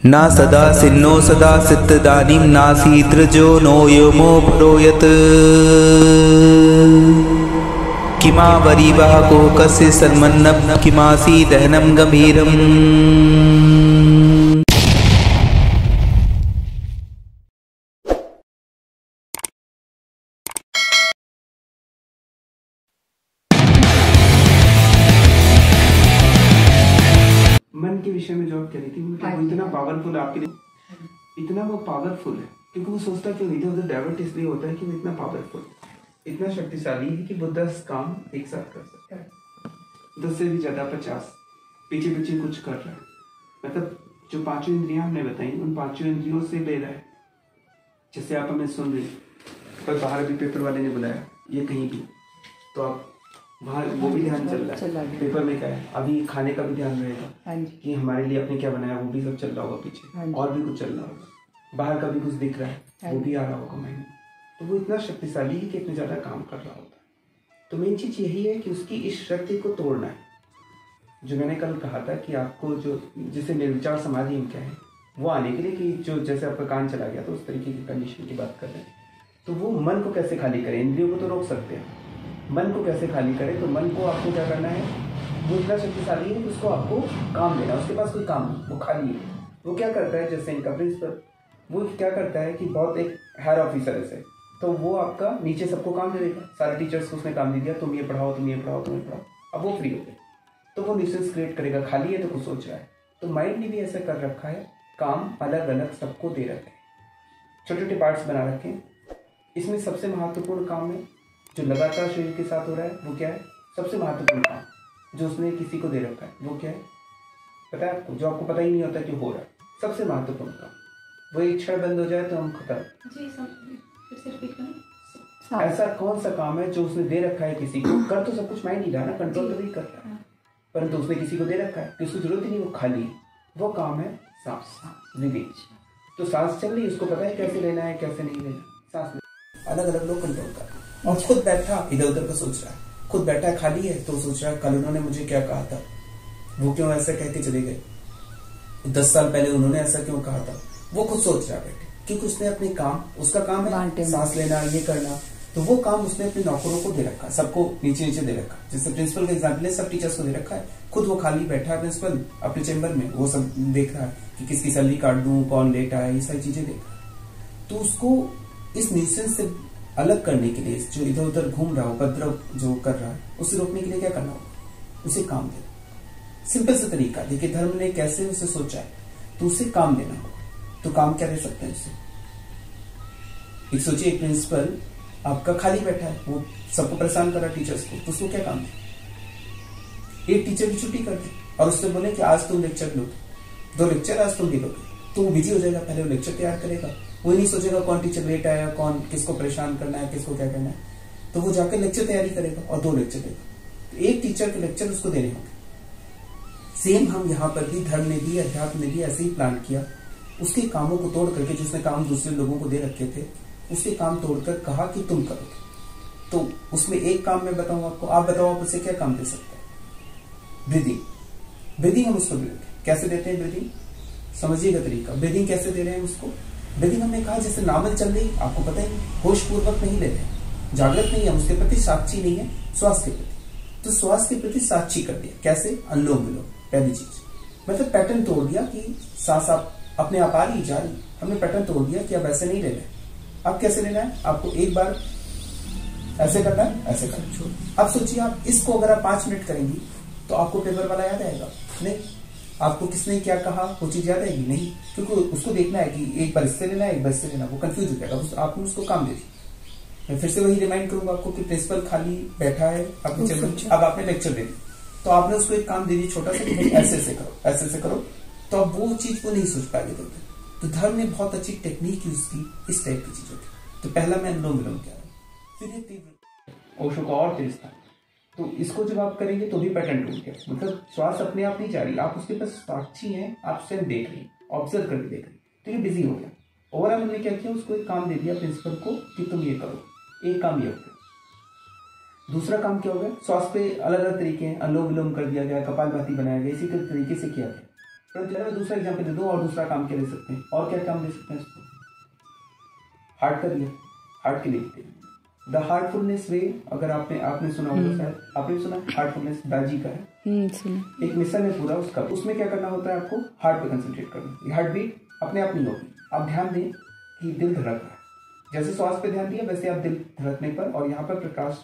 ना सदा सिन्नो सदा सिद्धदानीं नासीतृजो नो योमो परोयत् किमा वरीवः कोकस्य सन्मन्नम् किमासी दहनं गंभीरम्। मन के विषय में जॉब करी थी वो इतना पावरफुल आपके लिए, इतना वो पावरफुल है क्योंकि वो सोचता कि इधर उधर डाइवर्ट इसलिए होता है कि वो इतना पावरफुल, इतना शक्तिशाली है कि वो 10 काम एक साथ कर सकता है, 10 से भी ज्यादा, 50 पीछे पीछे कुछ कर रहा है। मतलब जो पांचों इंद्रियां हमने बताई उन पांचों इंद्रियों से ले रहा है। जैसे आप हमें सुन रहे पर बाहर भी पेपर वाले ने बुलाया ये कहीं भी, तो आप वहाँ वो भी ध्यान चल रहा है। पेपर में क्या है, अभी खाने का भी ध्यान रहेगा कि हमारे लिए आपने क्या बनाया, वो भी सब चल रहा होगा पीछे, और भी कुछ चल रहा होगा, बाहर का भी कुछ दिख रहा है वो भी आ रहा होगा माइंड में। तो वो इतना शक्तिशाली है कि इतना ज्यादा काम कर रहा होता है। तो मेन चीज यही है कि उसकी इस शक्ति को तोड़ना है। जो मैंने कल कहा था कि आपको जो जिसे निर्विचार समाधि हम कहें वो आने के लिए, कि जो जैसे आपका कान चला गया तो उस तरीके की कंडीशन की बात कर रहे हैं, तो वो मन को कैसे खाली करें। इंद्रियों को तो रोक सकते हैं, मन को कैसे खाली करें। तो मन को आपको क्या करना है, वो इतना शक्तिशाली है कि उसको आपको काम देना। उसके पास कोई काम नहीं, वो खाली है। वो क्या करता है, जैसे इनका प्रिंसिपल वो क्या करता है कि बहुत एक हायर ऑफिसर है, तो वो आपका नीचे सबको काम दे देगा। सारे टीचर्स को उसने काम दे दिया, तुम ये पढ़ाओ, तुम ये पढ़ाओ, तुम ये पढ़ाओ। अब वो फ्री हो गए, तो वो न्यूसेंस क्रिएट करेगा। खाली है तो कुछ सोच रहा है। तो माइंड ने भी ऐसा कर रखा है, काम अलग अलग सबको दे रखे हैं, छोटे छोटे पार्ट्स बना रखे हैं। इसमें सबसे महत्वपूर्ण काम है जो लगातार शरीर के साथ हो रहा है, वो क्या है, सबसे महत्वपूर्ण काम जो उसने किसी को दे रखा है, वो क्या है पता है आपको, जो आपको पता ही नहीं होता कि हो रहा है। सबसे महत्वपूर्ण काम, वो एक क्षण बंद हो जाए तो हम खत्म। ऐसा कौन सा काम है जो उसने दे रखा है किसी को, कर तो सब कुछ माइंड ही रहा ना, कंट्रोल तो नहीं कर रहा है, परंतु उसने किसी को दे रखा है कि उसको जरूरत ही नहीं, वो खाली। वो काम है सांस, विवेक। तो सांस चल रही, उसको पता है कैसे लेना है कैसे नहीं लेना। सांस अलग अलग लोग कंट्रोल कर रहे हैं। और खुद बैठा इधर उधर का सोच रहा है, खुद बैठा है खाली है तो सोच रहा है कल उन्होंने मुझे क्या कहा था, वो क्यों ऐसा कह के चले गए, 10 साल पहले उन्होंने ऐसा क्यों कहा था। वो खुद सोच रहा है बैठे, क्योंकि उसने अपने काम, उसका काम है सांस लेना, ये करना, तो वो काम उसने अपने नौकरों को दे रखा है, सबको नीचे नीचे दे रखा है। जैसे प्रिंसिपल का एग्जाम्पल है, सब टीचर्स को दे रखा है, खुद वो खाली बैठा है प्रिंसिपल अपने चेंबर में, वो सब देख रहा है कि किसकी सैलरी काट दूं, कौन लेट आया, ये सारी चीजें देख रहा है। तो उसको इस न्यूसेंस से अलग करने के लिए, जो इधर उधर घूम रहा है, उपद्रव जो कर रहा है, उसे रोकने के लिए क्या करना होगा, उसे काम देना। सिंपल सा तरीका देखिए, धर्म ने कैसे उसे सोचा है, तो उसे काम देना होगा। तो काम क्या दे सकते हैं उसे, एक सोचिए, एक प्रिंसिपल आपका खाली बैठा है, वो सबको परेशान कर रहा है टीचर्स को, तो उसको क्या काम है। एक टीचर की छुट्टी कर दे और उससे बोले कि आज तुम लेक्चर लो, 2 लेक्चर आज तुम भी लोगे, तो वो बिजी हो जाएगा। पहले वो लेक्चर तैयार करेगा, वो नहीं सोचेगा कौन टीचर लेट आया, कौन किसको परेशान करना है, किसको क्या करना है, तो वो जाकर लेक्चर तैयारी करेगा और 2 लेक्चर देगा। तो एक टीचर के लेक्चर उसको देने होंगे। सेम हम यहाँ पर भी, धर्म ने भी, अध्यात्म ने भी ऐसे ही प्लान किया। उसके कामों को तोड़ करके, जिसने काम दूसरे लोगों को दे रखे थे, उसके काम तोड़कर कहा कि तुम करोगे। तो उसमें एक काम मैं बताऊं आपको, आप बताओ आप उसे क्या काम दे सकते हैं। ब्रीदिंग, ब्रीदिंग हम उसको कैसे देते हैं, ब्रीदिंग समझिएगा तरीका। ब्रीदिंग कैसे दे रहे हैं उसको, ब्रीदिंग हमने कहा जैसे नावल चल रही, आपको पता ही, होश पूर्वक नहीं ले रहे, जागृत नहीं है, उसके प्रति साक्षी नहीं है, श्वास के प्रति। तो श्वास के प्रति साक्षी कर दिया, कैसे, अनुलोम विलोम। पहली चीज मतलब पैटर्न तोड़ दिया कि सांस आप अपने आप आ रही जा रही, हमने पैटर्न तोड़ दिया कि अब ऐसे नहीं लेना है। अब कैसे लेना है, आपको एक बार ऐसे करना है, ऐसे करना। अब सोचिए आप इसको अगर आप 5 मिनट करेंगी तो आपको पेपर वाला याद आएगा नहीं, आपको किसने क्या कहा वो चीज याद आएगी नहीं, क्योंकि उसको देखना है कि एक बार इससे लेना है, एक बार इससे लेना, वो कंफ्यूज हो जाएगा। आपने उसको काम दे दी। मैं फिर से वही रिमाइंड करूंगा आपको कि प्रिंसिपल खाली बैठा है अपने चेंबर, अब आपने लेक्चर दे दी, तो आपने उसको एक काम दे दी छोटा सा कि ऐसे ऐसे करो, ऐसे ऐसे करो, तो अब वो चीज वो नहीं सोच पाएगी। तो धर्म ने बहुत अच्छी टेक्निक यूज की इस टाइप की चीजों की। तो पहला मैं अनुलोम विलोम कह रहा हूँ, फिर ये तीव्र ओशो का और तेज था। तो इसको जब आप करेंगे तो भी पैटर्न टूट गया, मतलब श्वास अपने आप नहीं जा रही, आप उसके पास साक्षी हैं, आप स्वयं देख रही, ऑब्जर्व करके देख रही, तो ये बिजी हो गया। ओवरऑल हमने क्या किया, उसको एक काम दे दिया प्रिंसिपल को कि तुम ये करो, एक काम ये हो गया। दूसरा काम क्या हो गया, श्वास पे अलग अलग तरीके हैं, अनुलोम विलोम कर दिया गया, कपालभाति बनाया गया, इसी तरीके से किया गया। परंतु मैं दूसरा एग्जाम्पल दे दूँ और दूसरा काम क्या ले सकते हैं, और क्या काम ले सकते हैं इसको, हार्ट कर लिया, हार्ट के लिए द हार्टफुलनेस वे, अगर आपने सुना होगा, शायद आपने सुना, हार्टफुलनेस दाजी का है, सुना। एक मिशन है पूरा उसका, उसमें क्या करना होता है, आपको हार्ट पे कंसंट्रेट करना। हार्ट बीट अपने आप नहीं होगी, आप ध्यान दें कि दिल धड़क रहा है, जैसे श्वास पे ध्यान दिया वैसे आप दिल धड़कने पर और यहाँ पर प्रकाश,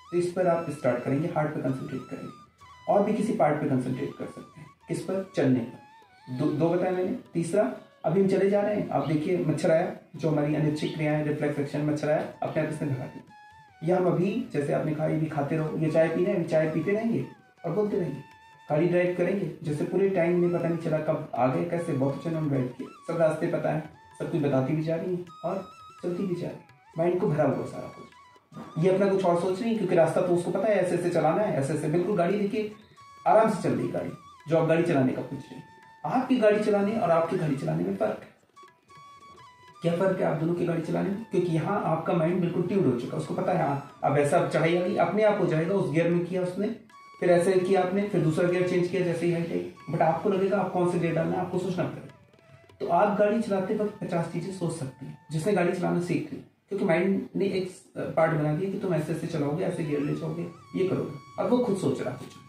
तो इस पर आप स्टार्ट करेंगे, हार्ट पे कंसंट्रेट करेंगे। और भी किसी पार्ट पे कंसंट्रेट कर सकते हैं, किस पर, चलने पर, दो बताया मैंने। तीसरा, अभी हम चले जा रहे हैं, आप देखिए मच्छर आया, जो हमारी अनिच्छिक क्रियाएं, रिफ्लेक्स एक्शन, मच्छर आया अपने आप इसने भगा दिया। या हम अभी जैसे आपने कहा ये भी खाते रहो, ये चाय पी रहे हैं, चाय पीते रहेंगे और बोलते रहेंगे, गाड़ी ड्राइव करेंगे, जैसे पूरे टाइम में पता नहीं चला कब आ गए, कैसे बहुत अच्छे हम ड्राइव किए, सब रास्ते पता है, सब कुछ बताती भी जा रही है और चलती भी जा रही है, माइंड को भरा हुआ सारा कुछ। ये अपना कुछ और सोच रही है, क्योंकि रास्ता तो उसको पता है, ऐसे ऐसे चलाना है, ऐसे ऐसे, बिल्कुल गाड़ी देखिए आराम से चल रही गाड़ी, जो आप गाड़ी चलाने का पूछ रहे हैं। आपकी गाड़ी चलाने और आपकी गाड़ी चलाने में फर्क है। क्या फर्क है आप दोनों की गाड़ी चलाने में, क्योंकि यहाँ आपका माइंड बिल्कुल ट्यून्ड हो चुका है, उसको पता है हाँ अब ऐसा चढ़ाई आ गई, अपने आप हो जाएगा, उस गियर में किया उसने, फिर ऐसे किया आपने, फिर दूसरा गियर चेंज किया, जैसे ही हाइट, बट आपको लगेगा आप कौन से गियर डालना है, आपको सोचना पड़ेगा। तो आप गाड़ी चलाते वक्त 50 चीजें सोच सकते हैं, जिसने गाड़ी चलाना सीख ली, क्योंकि माइंड ने एक पार्ट बना दिया कि तुम ऐसे ऐसे चलाओगे, ऐसे गियर ले जाओगे, ये करोगे, और वो खुद सोच रहा है कुछ।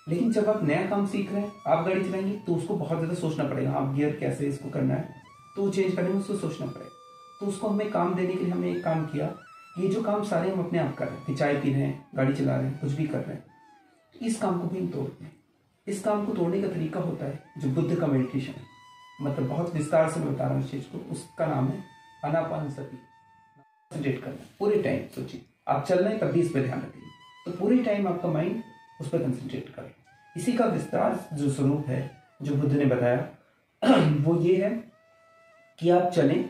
लेकिन जब आप नया काम सीख रहे हैं, आप गाड़ी चलाएंगे, तो उसको बहुत ज्यादा सोचना पड़ेगा, आप गियर कैसे इसको करना है, तो चेंज करने में उसको सोचना पड़ेगा। तो उसको हमें काम देने के लिए हमने एक काम किया, ये जो काम सारे हम अपने आप कर रहे हैं, कि चाय पी रहे हैं, गाड़ी चला रहे हैं, कुछ भी कर रहे हैं, इस काम को भी हम तोड़ते हैं। इस काम को तोड़ने का तरीका होता है जो बुद्ध का मेडिटेशन है, मतलब बहुत विस्तार से मैं बता रहा हूँ इस चीज को, उसका नाम है आनापानसति। कंसंट्रेट करना पूरे टाइम, सोचिए आप चल रहे हैं तब भी इस पर ध्यान रखिए, तो पूरे टाइम आपका माइंड उस पर कंसंट्रेट कर। इसी का विस्तार जो स्वरूप है जो बुद्ध ने बताया वो ये है कि आप चलें,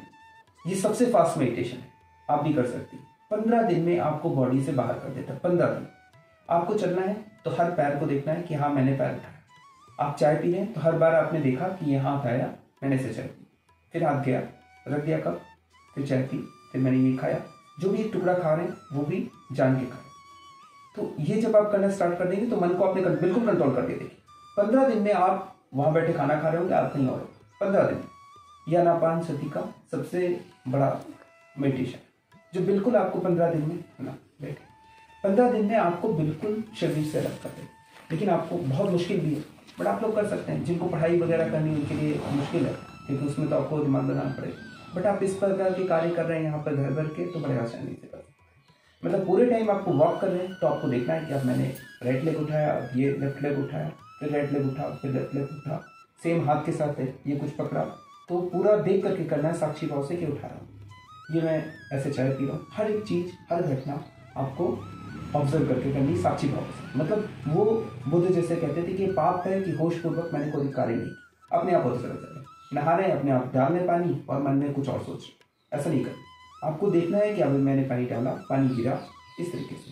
ये सबसे फास्ट मेडिटेशन है, आप भी कर सकते हैं। 15 दिन में आपको बॉडी से बाहर कर देता है। 15 दिन आपको चलना है तो हर पैर को देखना है कि हाँ मैंने पैर उठाया। आप चाय पी रहे हैं तो हर बार आपने देखा कि ये हाथ आया, मैंने इसे चाय पी, फिर हाथ गया, रख दिया कप, फिर चाय पी, फिर मैंने ये खाया, जो भी एक टुकड़ा खा रहे हैं वो भी जान के खाए। तो ये जब आप करना स्टार्ट कर देंगे तो मन को आपने बिल्कुल कंट्रोल कर दिया। देखिए 15 दिन में आप वहां बैठे खाना खा रहे होंगे, आप कहीं और 15 दिन, यह आनापानसति का सबसे बड़ा मेडिटेशन जो बिल्कुल आपको 15 दिन में ना बैठे। 15 दिन में आपको बिल्कुल शरीर से अलग कर दे। लेकिन आपको बहुत मुश्किल भी है, बट आप लोग कर सकते हैं। जिनको पढ़ाई वगैरह करनी उनके लिए मुश्किल है, क्योंकि उसमें तो आपको दिमाग लगाना पड़ेगा। बट आप इस प्रकार के कार्य कर रहे हैं यहाँ पर घर भर के, तो बड़े आसानी से कर, मतलब पूरे टाइम आपको वॉक कर रहे हैं तो आपको देखना है कि अब मैंने राइट लेग उठाया, अब ये लेफ्ट लेग उठाया, फिर राइट लेग उठा, फिर लेफ्ट लेग उठा, सेम हाथ के साथ है, ये कुछ पकड़ा, तो पूरा देख करके करना है साक्षी भाव से कि उठा रहा हूँ, ये मैं ऐसे चाय पी रहा हूँ। हर एक चीज, हर घटना आपको ऑब्जर्व करके करनी साक्षी भाव से। मतलब वो बुद्ध जैसे कहते थे कि पाप है कि होश पूर्वक मैंने कोई कार्य नहीं किया, अपने आप होते चला जाए, नहा रहे हैं अपने आप डाल रहे पानी और मन में कुछ और सोच रहे, ऐसा नहीं करना। आपको देखना है कि अभी मैंने पानी डाला, पानी गिरा, इस तरीके से।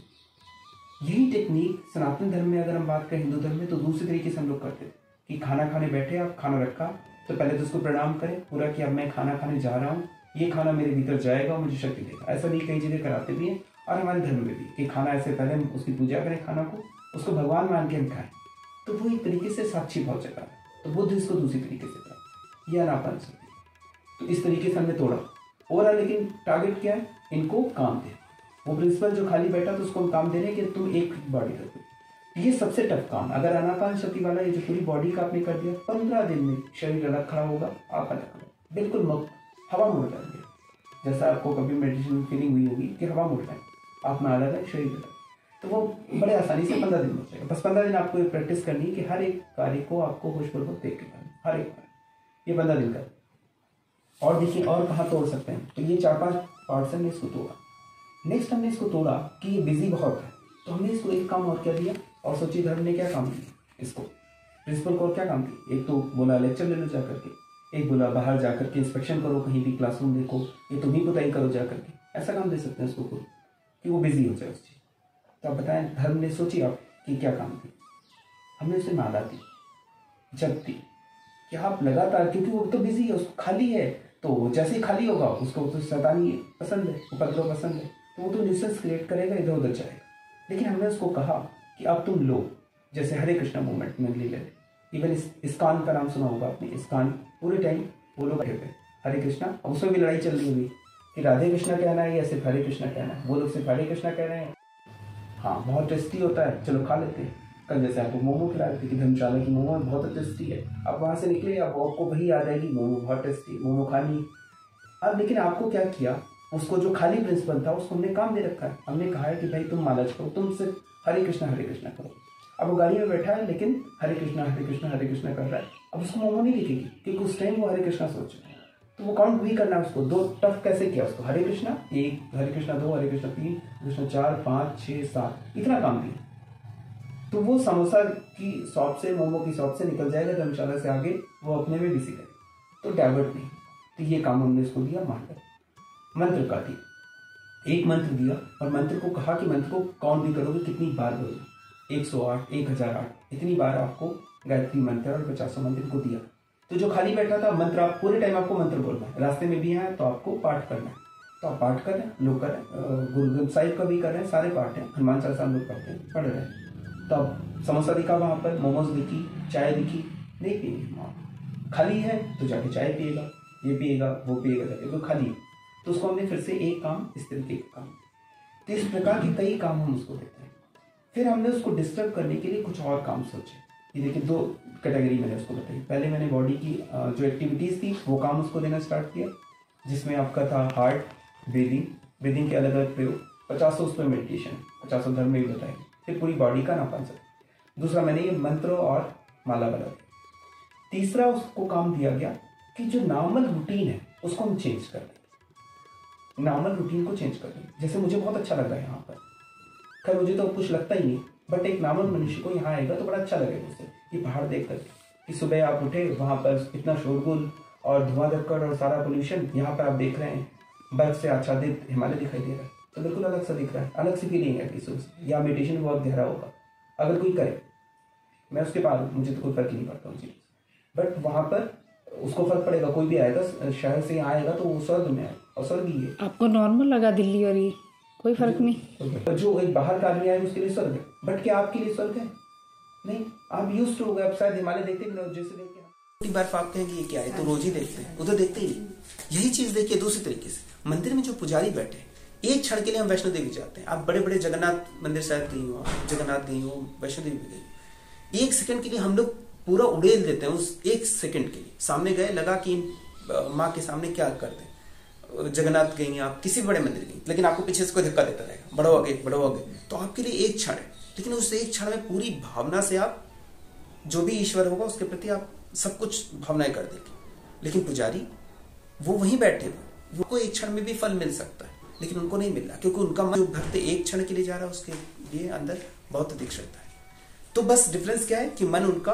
यही टेक्निक सनातन धर्म में अगर हम बात करें, हिंदू धर्म में, तो दूसरे तरीके से हम लोग करते थे कि खाना खाने बैठे, आप खाना रखा तो पहले तो उसको प्रणाम करें पूरा कि अब मैं खाना खाने जा रहा हूँ, ये खाना मेरे भीतर जाएगा और मुझे शक्ति देगा। ऐसा नहीं कई जगह कराते भी हैं और हमारे धर्म में भी कि खाना ऐसे पहले हम उसकी पूजा करें, खाना को उसको भगवान मान के हम खाएं, तो वो एक तरीके से साक्षी भाव जगा। तो बुद्ध इसको दूसरी तरीके से करा, यह आनापानसति। तो इस तरीके से हमने तोड़ा ओवरऑल। लेकिन टारगेट क्या है, इनको काम दे। वो प्रिंसिपल जो खाली बैठा तो उसको हम काम दे रहे हैं कि तुम एक बॉडी रखो। ये सबसे टफ काम। अगर आनापानसति वाला ये जो पूरी बॉडी का आपने कर दिया, 15 दिन में शरीर अलग खड़ा होगा, आप अलग खड़ा, बिल्कुल मुक्त, हवा में उड़ जाएंगे। जैसा आपको कभी मेडिटेशन फीलिंग हुई होगी कि हवा में उड़ जाए, आप में अलग है, शरीर अलग, तो वो बड़े आसानी से 15 दिन में हो जाएगा। बस 15 दिन आपको ये प्रैक्टिस करनी है कि हर एक कार्य को आपको होशपूर्वक देख के करना, हर एक कार्य। ये 15 दिन का। और देखिए और कहाँ तोड़ सकते हैं, तो ये 4-5 पार्ट्स हमने इसको तोड़ा। नेक्स्ट हमने इसको तोड़ा कि ये बिजी बहुत है, तो हमने इसको एक काम और क्या दिया। और सोचिए धर्म ने क्या काम किया, इसको प्रिंसिपल को क्या काम किया। एक तो बोला लेक्चर ले लो जा करके, एक बोला बाहर जा करके इंस्पेक्शन करो, कहीं भी क्लासरूम देखो, ये तुम ही बताई करो जा करके। ऐसा काम दे सकते हैं उसको कि वो बिजी हो जाए उस चीज। तो आप बताएं धर्म ने सोचिए आप कि क्या काम किया। हमने उसे माला दी, जब दी कि आप लगातार, क्योंकि वो तो बिजी है, उसको खाली है, तो जैसे ही खाली होगा उसको तो शैतानी पसंद है, उपद्रव पसंद है, तो वो तो न्यूसेंस क्रिएट करेगा, इधर उधर जाएगा। लेकिन हमने उसको कहा कि अब तुम लो, जैसे हरे कृष्णा मूवमेंट में ले लेते, इवन इस्कॉन का नाम सुना होगा आपने, इस्कॉन पूरे टाइम वो लोग बैठे थे हरे कृष्णा, उसमें भी लड़ाई चल रही हुई कि राधे कृष्णा कहना है या सिर्फ हरे कृष्णा कहना है। वो लोग सिर्फ हरे कृष्णा कह रहे हैं, हाँ बहुत टेस्टी होता है, चलो खा लेते हैं। कल जैसे आपको मोमो खिला रहे थे कि धर्मशाला की मोमो बहुत टेस्टी है, अब वहाँ से निकले अब आपको वही याद आएगी मोमो बहुत टेस्टी, मोमो खानी। अब लेकिन आपको क्या किया, उसको जो खाली प्रिंसिपल था उसको हमने काम दे रखा है, हमने कहा है कि भाई तुम माला करो, तुम सिर्फ हरे कृष्णा करो। अब वो गाड़ी में बैठा है लेकिन हरे कृष्णा कर रहा है। अब उसको मोमो नहीं दिखेगी क्योंकि उस टाइम वो हरे कृष्णा सोच रहा है, तो वो काउंट भी करना है उसको। दो टफ कैसे किया उसको, हरे कृष्णा 1, हरे कृष्णा 2, हरे कृष्णा 3, कृष्णा 4, 5, 6, 7, इतना काम दिया। तो वो समोसा की शॉप से, मोमो की शॉप से निकल जाएगा धर्मशाला से आगे, वो अपने में बिजी है, तो डाइवर्ट नहीं। तो ये काम हमने उसको दिया। मंत्र का दिया, एक मंत्र दिया और मंत्र को कहा कि मंत्र को काउंट भी करोगे कितनी बार बोलना, 108, 1008, इतनी बार आपको गायत्री मंत्र और 50 मंत्र को दिया। तो जो खाली बैठा था, मंत्र आप पूरे टाइम आपको मंत्र बोलना है, रास्ते में भी है तो आपको पाठ करना है, तो आप पाठ कर रहे हैं, लोग कर रहे हैं, गुरु ग्रंथ साहिब का भी कर रहे हैं, सारे पाठ हैं, हनुमान चालीसा हम लोग पढ़ते हैं, पढ़ रहे हैं। तो अब समोसा दिखा वहाँ पर, मोमोज दिखी, चाय दिखी, नहीं पिएंगे, खाली है तो जाके चाय पिएगा, ये पिएगा वो पिएगा, जाके तो खाली है। तो उसको हमने फिर से एक काम, इस तरीके का काम, तो इस प्रकार के कई काम हम उसको देते हैं। फिर हमने उसको डिस्टर्ब करने के लिए कुछ और काम सोचे। ये देखिए 2 कैटेगरी मैंने उसको बताई। पहले मैंने बॉडी की जो एक्टिविटीज़ थी वो काम उसको देना स्टार्ट किया, जिसमें आपका था हार्ट, ब्रीदिंग के अलग अलग प्रयोग, 50 उस पर मेडिटेशन, 50 धर्म में भी बताए, फिर पूरी बॉडी का नापान सब। दूसरा मैंने ये मंत्र और माला वाला दिया। तीसरा उसको काम दिया गया कि जो नॉर्मल रूटीन है उसको हम चेंज कर दें, नॉर्मल रूटीन को चेंज कर दें। जैसे मुझे बहुत अच्छा लग रहा है यहाँ पर, खैर मुझे तो कुछ लगता ही नहीं, बट एक नॉर्मल मनुष्य को यहाँ आएगा तो बड़ा अच्छा लगेगा उससे, ये पहाड़ देख कर कि सुबह आप उठे, वहाँ पर इतना शोरगुल और धुआं धक्कड़ और सारा पोल्यूशन, यहाँ पर आप देख रहे हैं बर्फ से आच्छादित हिमालय दिखाई दे रहा है, तो बिल्कुल अलग सा दिख रहा है, अलग सी फीलिंग है किसी से, या मेडिटेशन बहुत गहरा होगा अगर कोई करे। मैं उसके बाद मुझे तो कोई फर्क ही नहीं पड़ता उस चीज़, बट वहाँ पर उसको फर्क पड़ेगा। कोई भी आएगा शहर से आएगा तो वो स्वर्ग में आए, और स्वर्ग ही है। आपको नॉर्मल लगा दिल्ली और ये, कोई फर्क नहीं। जो एक बाहर का आदमी आएगा उसके लिए स्वर्ग है, बट क्या आपके लिए स्वर्ग है? नहीं, आप यूज्ड हो गए, आप शायद हिमालय देखते भी जैसे देखते हैं, बार आप कहेंगे ये क्या है, तो रोज ही देखते हैं, उधर देखते ही नहीं। यही चीज देखिए दूसरी तरीके से, मंदिर में जो पुजारी बैठे, एक क्षण के लिए हम वैष्णो देवी जाते हैं। आप बड़े बड़े जगन्नाथ मंदिर शायद गई हो, जगन्नाथ गई हो, वैष्णो देवी भी गई, एक सेकंड के लिए हम लोग पूरा उड़ेल देते हैं उस एक सेकंड के लिए। सामने गए, लगा कि माँ के सामने क्या करते हैं, जगन्नाथ गई आप, किसी बड़े मंदिर गई, लेकिन आपको पीछे से कोई धक्का देता रहेगा, बढ़ो आगे, तो आपके लिए एक क्षण है, लेकिन उस एक क्षण में पूरी भावना से आप जो भी ईश्वर होगा उसके प्रति आप सब कुछ भावनाएं कर देंगे। लेकिन पुजारी वो वहीं बैठे हुए, उनको एक क्षण में भी फल मिल सकता है, लेकिन उनको नहीं मिल रहा, क्योंकि उनका मन जो भक्त एक क्षण के लिए जा रहा है उसके लिए अंदर बहुत अधिक श्रद्धा है। तो बस डिफरेंस क्या है कि मन उनका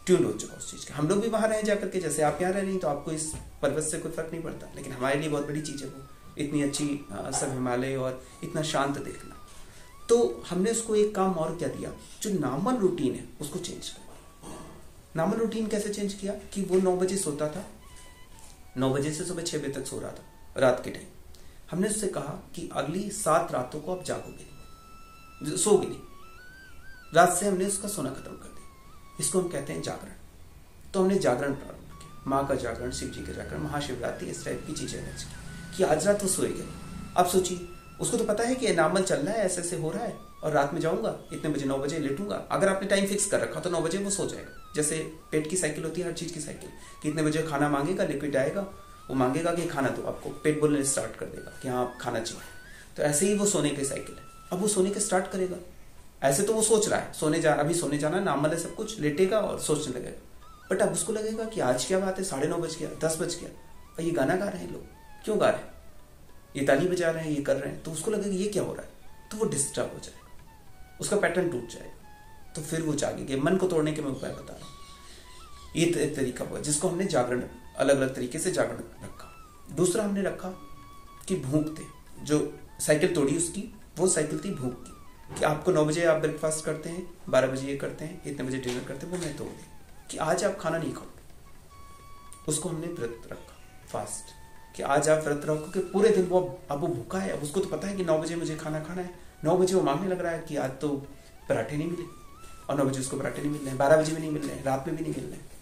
ट्यून हो चुका उस चीज का। हम लोग भी वहां रहे जाकर के, जैसे आप यहाँ रह रही, तो आपको इस पर्वत से कोई फर्क नहीं पड़ता, लेकिन हमारे लिए बहुत बड़ी चीज है वो, इतनी अच्छी सब हिमालय और इतना शांत देखना। तो हमने उसको एक काम और क्या दिया, जो नॉर्मल रूटीन है उसको चेंज किया। नॉर्मल रूटीन कैसे चेंज किया कि वो 9 बजे सोता था, 9 बजे से सुबह 6 बजे तक सो रहा था रात के टाइम। हमने उससे कहा कि अगली 7 रातों को आप जागोगे, सोगे नहीं, रात से हमने उसका सोना खत्म कर दिया। इसको हम कहते हैं जागरण। तो हमने जागरण प्रारंभ किया, माँ का जागरण, शिव जी का जागरण, महाशिवरात्रि, इस टाइप की चीजें की आज रात वो सोए गए। अब सोचिए, उसको तो पता है कि नॉर्मल चल रहा है, ऐसे ऐसे हो रहा है, और रात में जाऊंगा इतने बजे, 9 बजे लेटूंगा। अगर आपने टाइम फिक्स कर रखा तो 9 बजे वो सो जाएगा। जैसे पेट की साइकिल होती है, हर चीज की साइकिल, कि इतने बजे खाना मांगेगा, लिक्विड आएगा, वो मांगेगा कि खाना दो, आपको पेट बोलने स्टार्ट कर देगा कि हाँ खाना चाहिए। तो ऐसे ही वो सोने की साइकिल है। अब वो सोने के स्टार्ट करेगा, ऐसे तो वो सोच रहा है अभी सोने जाना, नॉर्मल है सब कुछ, लेटेगा और सोचने लगेगा। बट अब उसको लगेगा कि आज क्या बात है, 9:30 बज गया, 10 बज गया, और ये गाना गा रहे हैं लोग, क्यों गा रहे हैं, ये ताली बजा रहे हैं, ये कर रहे हैं, तो उसको लगेगा ये क्या हो रहा है, तो वो डिस्टर्ब हो जाएगा, उसका पैटर्न टूट जाएगा। तो फिर वो जागेगा। मन को तोड़ने के मैं उपाय बता रहा हूँ। ये तरीका हुआ जिसको हमने जागरण, अलग अलग तरीके से जागरण रखा। दूसरा हमने रखा कि भूख थे, जो साइकिल तोड़ी उसकी, वो साइकिल थी भूख की, कि आपको 9 बजे आप ब्रेकफास्ट करते हैं, 12 बजे ये करते हैं, इतने बजे डिनर करते हैं, वो मैं तोड़ दी कि आज आप खाना नहीं खाओगे। उसको हमने व्रत रखा, फास्ट, कि आज आप व्रत रखो कि पूरे दिन वो अब वो भूखा है। अब उसको तो पता है कि 9 बजे मुझे खाना खाना है, 9 बजे वो मांगने लग रहा है कि आज तो पराठे नहीं मिले, और 9 बजे उसको पराठे नहीं मिल रहे, 12 बजे भी नहीं मिल रहे, रात में भी नहीं मिल रहे।